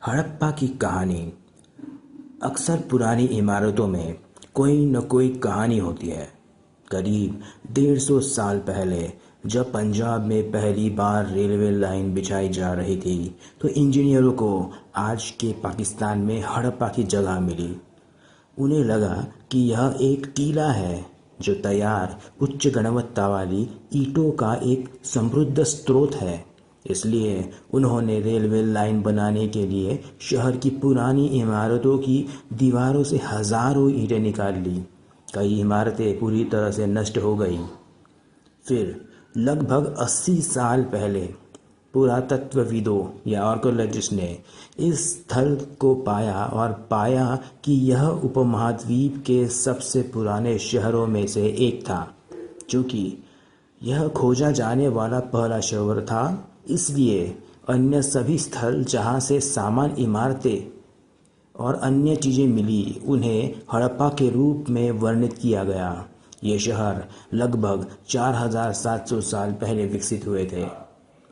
हड़प्पा की कहानी। अक्सर पुरानी इमारतों में कोई न कोई कहानी होती है। करीब 150 साल पहले जब पंजाब में पहली बार रेलवे लाइन बिछाई जा रही थी तो इंजीनियरों को आज के पाकिस्तान में हड़प्पा की जगह मिली। उन्हें लगा कि यह एक टीला है जो तैयार उच्च गुणवत्ता वाली ईंटों का एक समृद्ध स्रोत है। इसलिए उन्होंने रेलवे लाइन बनाने के लिए शहर की पुरानी इमारतों की दीवारों से हजारों ईंटें निकाल ली। कई इमारतें पूरी तरह से नष्ट हो गई। फिर लगभग 80 साल पहले पुरातत्वविदों या आर्कियोलॉजिस्ट ने इस स्थल को पाया कि यह उपमहाद्वीप के सबसे पुराने शहरों में से एक था। चूंकि यह खोजा जाने वाला पहला शहर था, इसलिए अन्य सभी स्थल जहां से सामान, इमारतें और अन्य चीज़ें मिली उन्हें हड़प्पा के रूप में वर्णित किया गया। ये शहर लगभग 4700 साल पहले विकसित हुए थे।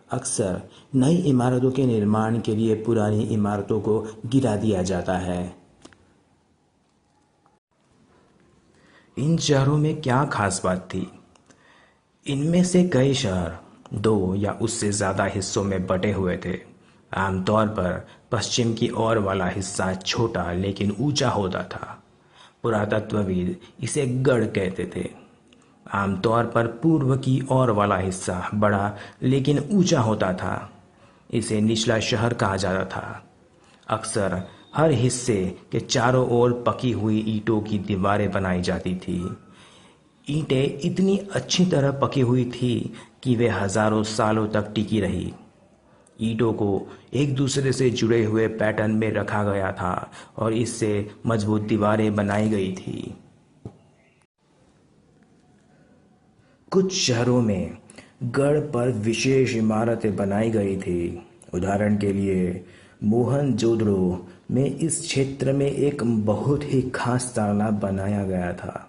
अक्सर नई इमारतों के निर्माण के लिए पुरानी इमारतों को गिरा दिया जाता है। इन शहरों में क्या खास बात थी? इनमें से कई शहर 2 या उससे ज़्यादा हिस्सों में बटे हुए थे। आमतौर पर पश्चिम की ओर वाला हिस्सा छोटा लेकिन ऊंचा होता था। पुरातत्वविद इसे गढ़ कहते थे। आमतौर पर पूर्व की ओर वाला हिस्सा बड़ा लेकिन ऊंचा होता था। इसे निचला शहर कहा जाता था। अक्सर हर हिस्से के चारों ओर पकी हुई ईंटों की दीवारें बनाई जाती थी। ईंटें इतनी अच्छी तरह पकी हुई थी कि वे हजारों सालों तक टिकी रही। ईंटों को एक दूसरे से जुड़े हुए पैटर्न में रखा गया था और इससे मजबूत दीवारें बनाई गई थी। कुछ शहरों में गढ़ पर विशेष इमारतें बनाई गई थी। उदाहरण के लिए मोहनजोदड़ो में इस क्षेत्र में एक बहुत ही खास तालाब बनाया गया था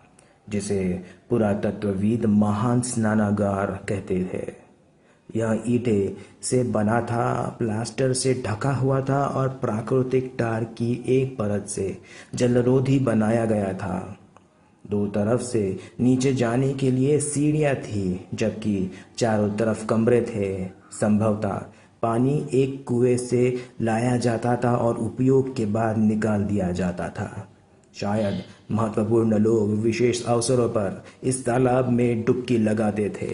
जिसे पुरातत्वविद महान स्नानागार कहते थे। यह ईंटें से बना था, प्लास्टर से ढका हुआ था और प्राकृतिक टार की एक परत से जलरोधी बनाया गया था। 2 तरफ से नीचे जाने के लिए सीढ़ियां थी, जबकि चारों तरफ कमरे थे। संभवतः पानी एक कुएं से लाया जाता था और उपयोग के बाद निकाल दिया जाता था। शायद महत्वपूर्ण लोग विशेष अवसरों पर इस तालाब में डुबकी लगाते थे।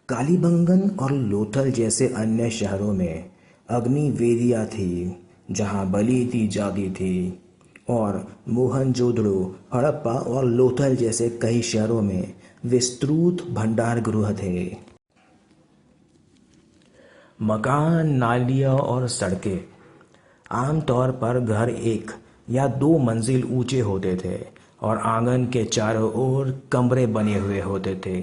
कालीबंगन और लोथल जैसे अन्य शहरों में अग्नि वेदियां थी जहां बलि दी जाती थी, और मोहनजोदड़ो, हड़प्पा और लोथल जैसे कई शहरों में विस्तृत भंडार गृह थे। मकान, नालियाँ और सड़कें। आमतौर पर घर 1 या 2 मंजिल ऊंचे होते थे और आंगन के चारों ओर कमरे बने हुए होते थे।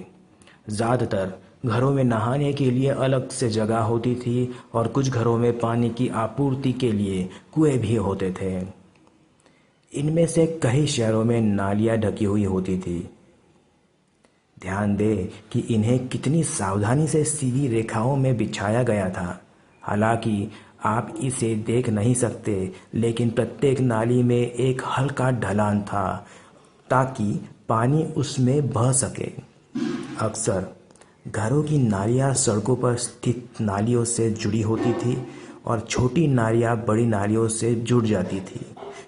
ज़्यादातर घरों में नहाने के लिए अलग से जगह होती थी और कुछ घरों में पानी की आपूर्ति के लिए कुएं भी होते थे। इनमें से कई शहरों में नालियाँ ढकी हुई होती थी। ध्यान दें कि इन्हें कितनी सावधानी से सीधी रेखाओं में बिछाया गया था। हालांकि आप इसे देख नहीं सकते, लेकिन प्रत्येक नाली में एक हल्का ढलान था ताकि पानी उसमें बह सके। अक्सर घरों की नालियाँ सड़कों पर स्थित नालियों से जुड़ी होती थी और छोटी नालियाँ बड़ी नालियों से जुड़ जाती थी।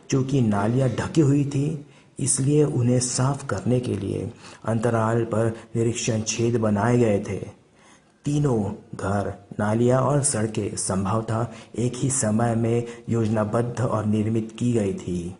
चूँकि नालियाँ ढकी हुई थी, इसलिए उन्हें साफ करने के लिए अंतराल पर निरीक्षण छेद बनाए गए थे। तीनों घर, नालियाँ और सड़कें संभवतः एक ही समय में योजनाबद्ध और निर्मित की गई थी।